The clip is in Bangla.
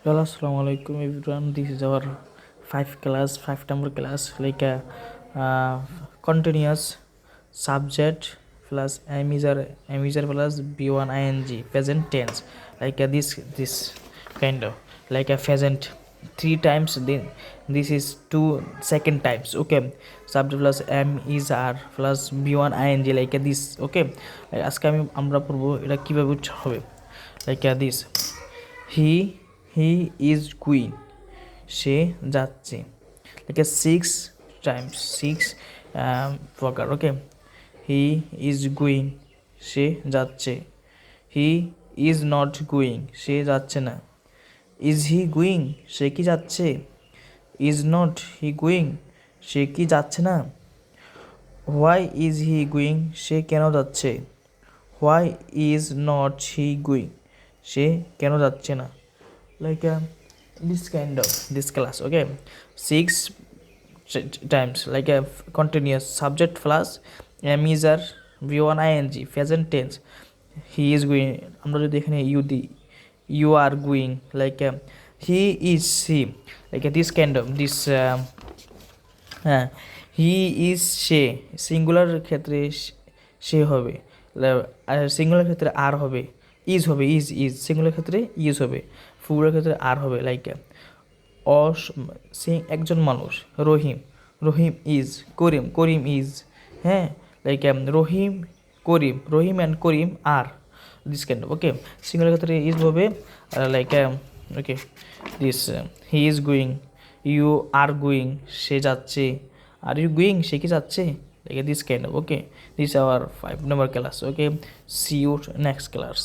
Hello, Assalamualaikum everyone. This is our five number class, like a continuous subject plus am is plus b1 ing present tense, like this kind of like a present three times. Then this is two second times. Okay, subject plus am is are plus b1 ing like this. Okay, আজকে আমরা পড়বো এটা কিভাবে উচ্চারণ হবে, like this. He he is going, সে যাচ্ছে, like a six times, six প্রকার। ওকে, হি ইজ গুইং, সে যাচ্ছে। হি ইজ নট গুইং, সে যাচ্ছে না। ইজ হি গুইং, সে কি যাচ্ছে। ইজ নট হি গুইং, সে কি যাচ্ছে না। হোয়াই ইজ হি গুইং, সে কেন যাচ্ছে। Why is not he going, সে কেন যাচ্ছে না। like this kind of this class. Okay, six times, like a continuous subject plus am is are v1 ing present tense, he is going, আমরা যদি এখানে ইউ দিই, you are going, like he is she, like this kind of this হ্যাঁ, হি ইজ সে, সিঙ্গুলার ক্ষেত্রে সে হবে, আর সিঙ্গুলার ক্ষেত্রে আর হবে, ইজ হবে, ইজ সিঙ্গুলার ক্ষেত্রে ইজ হবে, ফুলের ক্ষেত্রে আর হবে। লাইক একজন মানুষ, রহিম, রহিম ইজ, করিম, করিম ইজ। হ্যাঁ, লাইক রহিম করিম, রহিম অ্যান্ড করিম আর, this kind of. Okay, singular ক্ষেত্রে ইজ হবে, like okay this he is going, you are going, সে যাচ্ছে। আর ইউ গোয়িং, সে কি যাচ্ছে, like this kind of. Okay, this our 5 number class. Okay, see you next class.